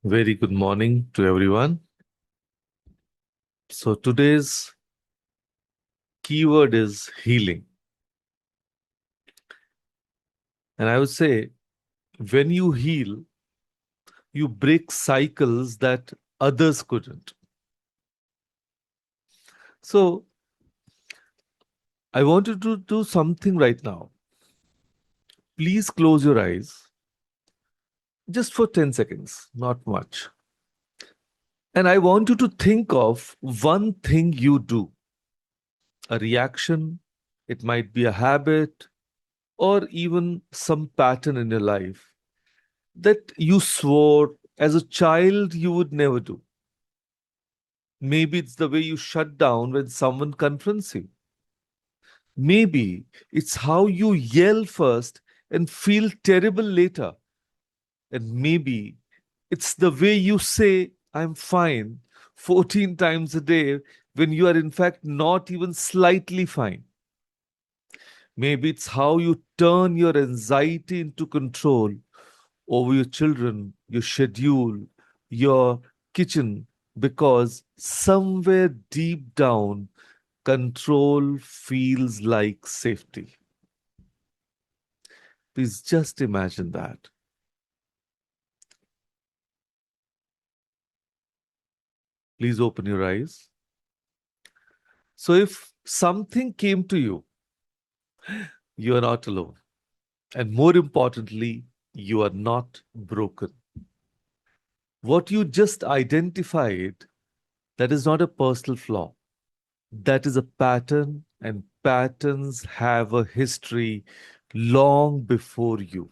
Very good morning to everyone. So today's keyword is healing. And I would say when you heal, you break cycles that others couldn't. So I want you to do something right now. Please close your eyes just for 10 seconds, not much. And I want you to think of one thing you do, a reaction, it might be a habit, or even some pattern in your life that you swore as a child you would never do. Maybe it's the way you shut down when someone confronts you. Maybe it's how you yell first and feel terrible later. And maybe it's the way you say, I'm fine, 14 times a day when you are in fact not even slightly fine. Maybe it's how you turn your anxiety into control over your children, your schedule, your kitchen, because somewhere deep down, control feels like safety. Please just imagine that. Please open your eyes. So, if something came to you, you are not alone. And more importantly, you are not broken. What you just identified, that is not a personal flaw. That is a pattern, and patterns have a history long before you.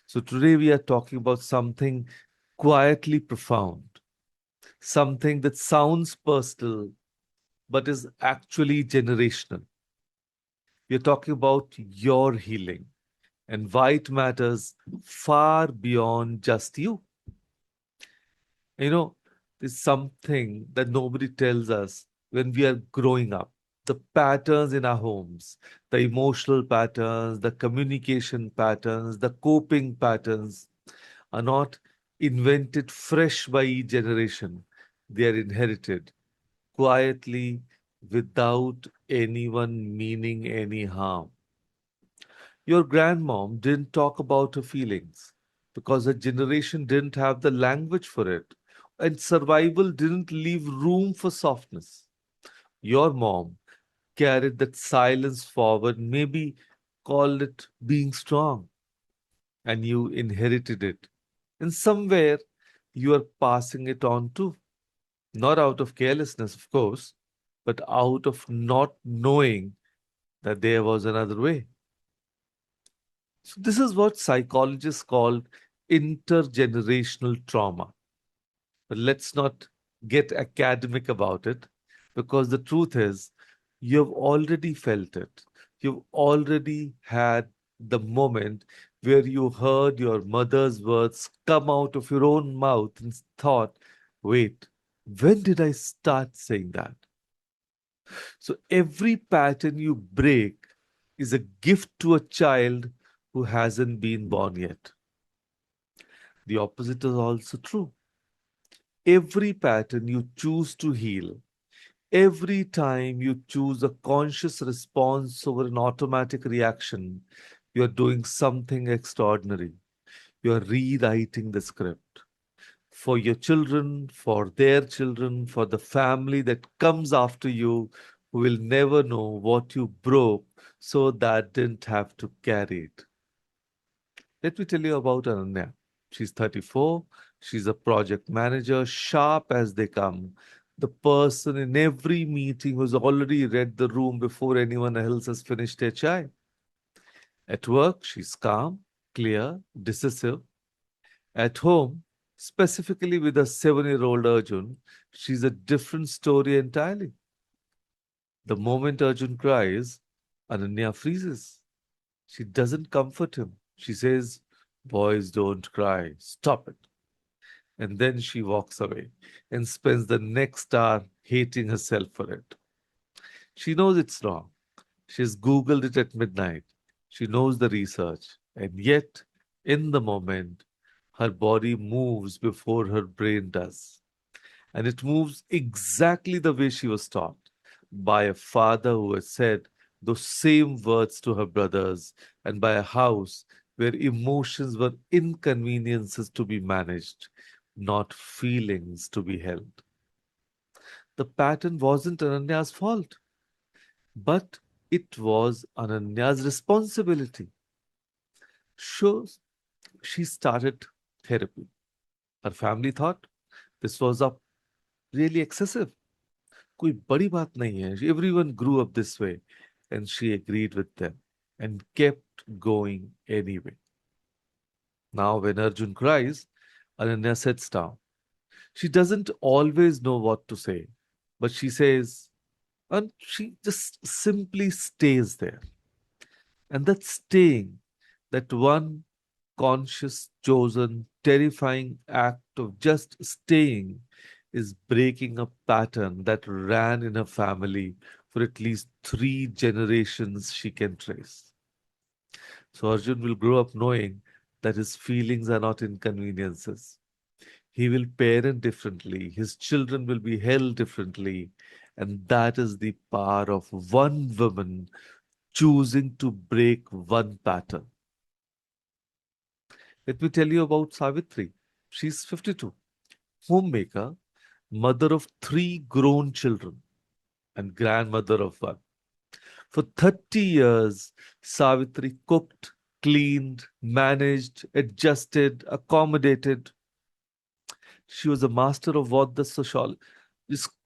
So today we are talking about something quietly profound, something that sounds personal but is actually generational. We are talking about your healing and why it matters far beyond just you. You know, there's something that nobody tells us when we are growing up. The patterns in our homes, the emotional patterns, the communication patterns, the coping patterns are not invented fresh by each generation. They are inherited quietly without anyone meaning any harm. Your grandmom didn't talk about her feelings because her generation didn't have the language for it, and survival didn't leave room for softness. Your mom carried that silence forward, maybe called it being strong, and you inherited it. And somewhere you are passing it on too, not out of carelessness, of course, but out of not knowing that there was another way. So this is what psychologists call intergenerational trauma. But let's not get academic about it because the truth is, you've already felt it. You've already had the moment where you heard your mother's words come out of your own mouth and thought, wait, when did I start saying that? So every pattern you break is a gift to a child who hasn't been born yet. The opposite is also true. Every pattern you choose to heal, every time you choose a conscious response over an automatic reaction, you're doing something extraordinary. You're rewriting the script for your children, for their children, for the family that comes after you, who will never know what you broke so that didn't have to carry it. Let me tell you about Ananya. She's 34. She's a project manager, sharp as they come. The person in every meeting who's already read the room before anyone else has finished their chai. At work, she's calm, clear, decisive. At home, specifically with a 7-year-old Arjun, she's a different story entirely. The moment Arjun cries, Ananya freezes. She doesn't comfort him. She says, boys don't cry. Stop it. And then she walks away and spends the next hour hating herself for it. She knows it's wrong. She's Googled it at midnight. She knows the research. And yet, in the moment, Her body moves before her brain does. And it moves exactly the way she was taught by a father who had said those same words to her brothers, and by a house where emotions were inconveniences to be managed, not feelings to be held. The pattern wasn't Ananya's fault, but it was Ananya's responsibility. So she started therapy. Her family thought this was a really excessive. कोई बड़ी बात नहीं है. Everyone grew up this way. And she agreed with them and kept going anyway. Now, when Arjun cries, Ananya sits down. She doesn't always know what to say, but she says, and she just simply stays there. And that staying, that one conscious, chosen, terrifying act of just staying is breaking a pattern that ran in her family for at least 3 generations she can trace. So Arjun will grow up knowing that his feelings are not inconveniences. He will parent differently, his children will be held differently, and that is the power of one woman choosing to break one pattern. Let me tell you about Savitri. She's 52, homemaker, mother of 3 grown children, and grandmother of one. For 30 years, Savitri cooked, cleaned, managed, adjusted, accommodated. She was a master of what the sociologists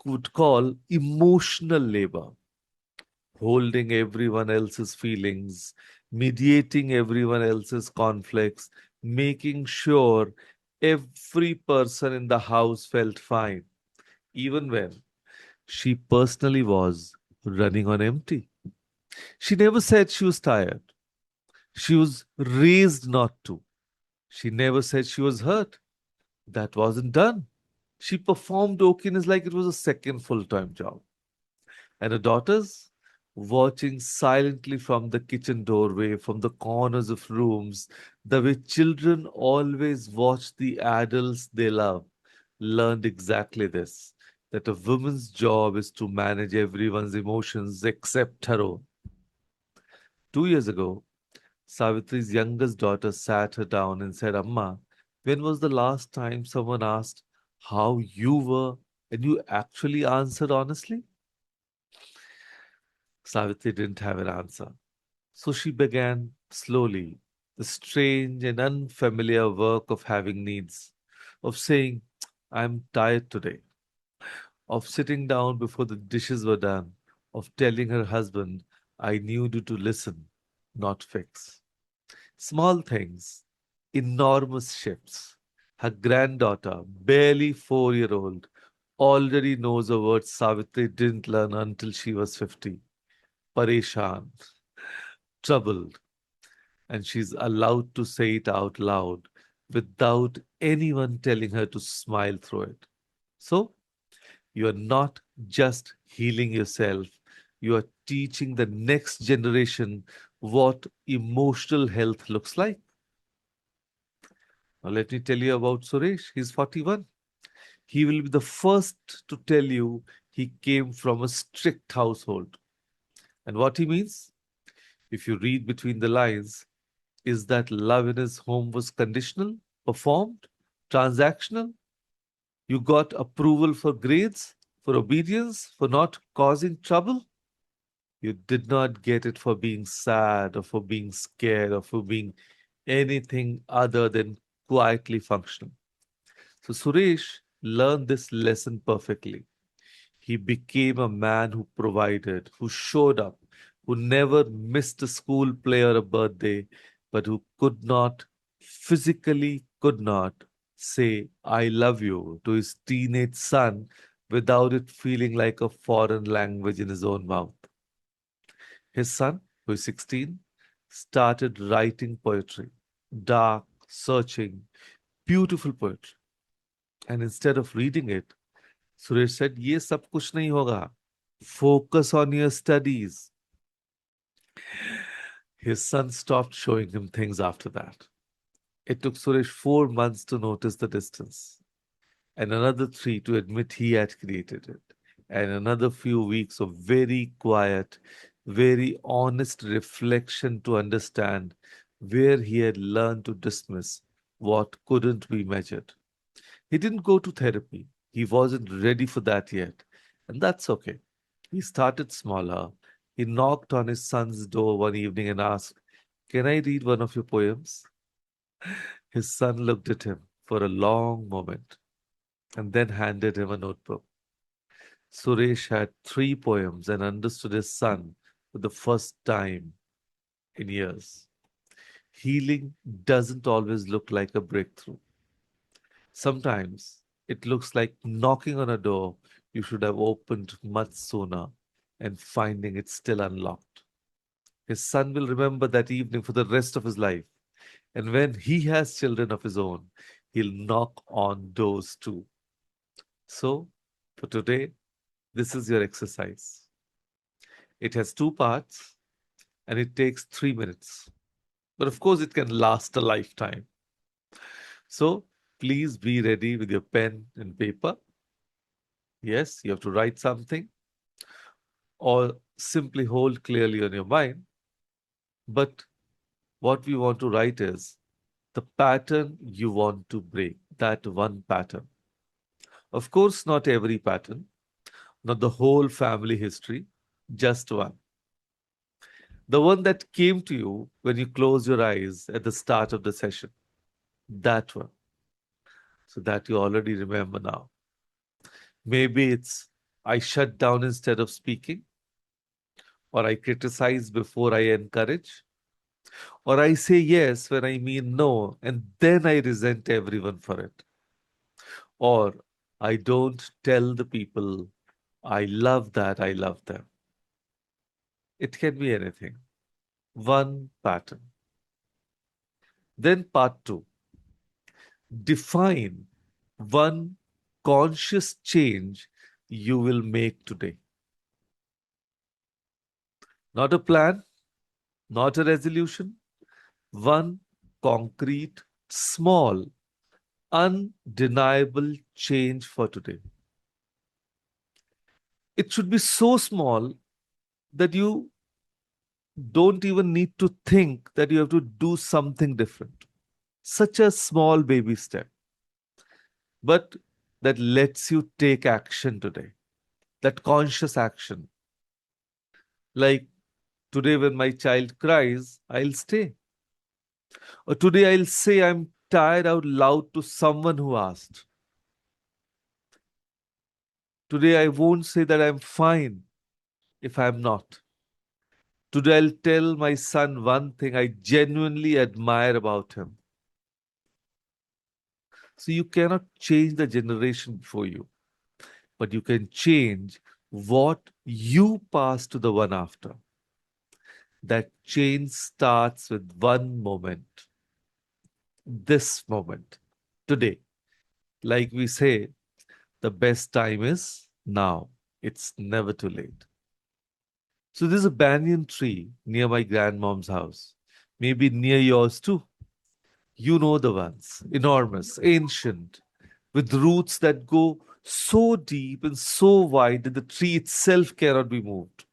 would call emotional labor, holding everyone else's feelings, mediating everyone else's conflicts, making sure every person in the house felt fine, even when she personally was running on empty. She never said she was tired. She was raised not to. She never said she was hurt. That wasn't done. She performed okayness like it was a second full time job. And her daughters, watching silently from the kitchen doorway, from the corners of rooms, the way children always watch the adults they love, learned exactly this, that a woman's job is to manage everyone's emotions except her own. 2 years ago, Savitri's youngest daughter sat her down and said, Amma, when was the last time someone asked how you were and you actually answered honestly? Savitri didn't have an answer. So she began slowly the strange and unfamiliar work of having needs, of saying, I'm tired today, of sitting down before the dishes were done, of telling her husband, I need you to listen, not fix. Small things, enormous shifts. Her granddaughter, barely 4 year old, already knows a word Savitri didn't learn until she was 50. Pareshan, troubled, and she's allowed to say it out loud without anyone telling her to smile through it. So, you are not just healing yourself, you are teaching the next generation what emotional health looks like. Now, let me tell you about Suresh. He's 41. He will be the first to tell you he came from a strict household. And what he means, if you read between the lines, is that love in his home was conditional, performed, transactional. You got approval for grades, for obedience, for not causing trouble. You did not get it for being sad or for being scared or for being anything other than quietly functional. So Suresh learned this lesson perfectly. He became a man who provided, who showed up, who never missed a school play or a birthday, but who could not, physically could not, say, I love you to his teenage son without it feeling like a foreign language in his own mouth. His son, who is 16, started writing poetry, dark, searching, beautiful poetry. And instead of reading it, Suresh said, ये सब कुछ नहीं होगा. Focus on your studies. His son stopped showing him things after that. It took Suresh 4 months to notice the distance, and another three to admit he had created it, and another few weeks of very quiet, very honest reflection to understand where he had learned to dismiss what couldn't be measured. He didn't go to therapy. He wasn't ready for that yet. And that's okay. He started smaller. He knocked on his son's door one evening and asked, "Can I read one of your poems?" His son looked at him for a long moment and then handed him a notebook. Suresh had three poems and understood his son for the first time in years. Healing doesn't always look like a breakthrough. Sometimes it looks like knocking on a door you should have opened much sooner and finding it still unlocked. His son will remember that evening for the rest of his life. And when he has children of his own, he'll knock on doors too. So, for today, this is your exercise. It has two parts and it takes 3 minutes. But of course, it can last a lifetime. So, please be ready with your pen and paper. Yes, you have to write something or simply hold clearly on your mind. But what we want to write is the pattern you want to break, that one pattern. Of course, not every pattern, not the whole family history, just one. The one that came to you when you closed your eyes at the start of the session. That one. So that you already remember now. Maybe it's I shut down instead of speaking, or I criticize before I encourage, or I say yes when I mean no, and then I resent everyone for it, or I don't tell the people I love that I love them. It can be anything. One pattern. Then part two, define one conscious change you will make today. Not a plan, not a resolution, one concrete, small, undeniable change for today. It should be so small that you don't even need to think that you have to do something different. Such a small baby step, but that lets you take action today, that conscious action. Like today, when my child cries, I'll stay. Or today, I'll say I'm tired out loud to someone who asked. Today, I won't say that I'm fine if I'm not. Today, I'll tell my son one thing I genuinely admire about him. So, you cannot change the generation before you, but you can change what you pass to the one after. That change starts with one moment, this moment, today. Like we say, the best time is now. It's never too late. So there's a banyan tree near my grandmom's house, maybe near yours too. You know the ones, enormous, ancient, with roots that go so deep and so wide that the tree itself cannot be moved,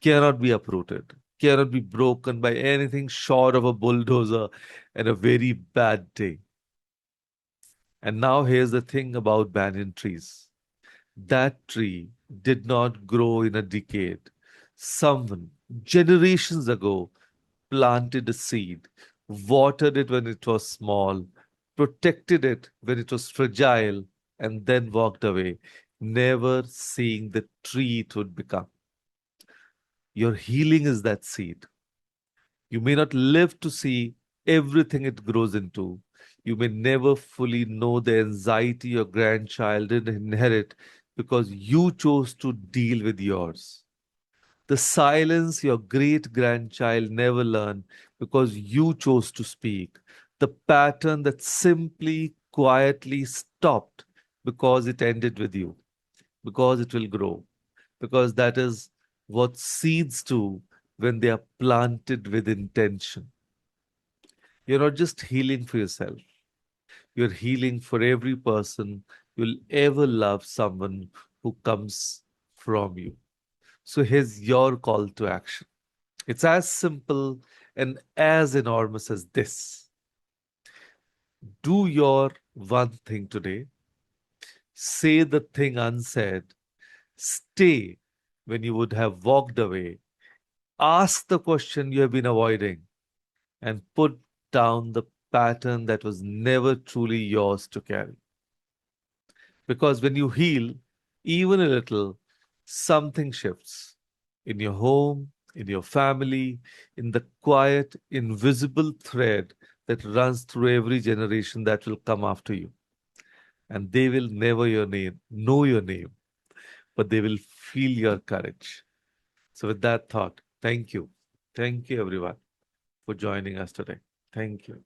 cannot be uprooted, cannot be broken by anything short of a bulldozer and a very bad day. And now here's the thing about banyan trees. That tree did not grow in a decade. Someone, generations ago, planted a seed, watered it when it was small, protected it when it was fragile, and then walked away, never seeing the tree it would become. Your healing is that seed. You may not live to see everything it grows into. You may never fully know the anxiety your grandchild did inherit because you chose to deal with yours. The silence your great grandchild never learned because you chose to speak. The pattern that simply quietly stopped because it ended with you, because it will grow, because that is what seeds do when they are planted with intention. You're not just healing for yourself, you're healing for every person you'll ever love, someone who comes from you. So here's your call to action. It's as simple and as enormous as this. Do your one thing today. Say the thing unsaid. Stay when you would have walked away. Ask the question you have been avoiding and put down the pattern that was never truly yours to carry. Because when you heal, even a little, something shifts in your home, in your family, in the quiet, invisible thread that runs through every generation that will come after you. And they will never know your name, but they will feel your courage. So, with that thought, thank you. Thank you, everyone, for joining us today. Thank you.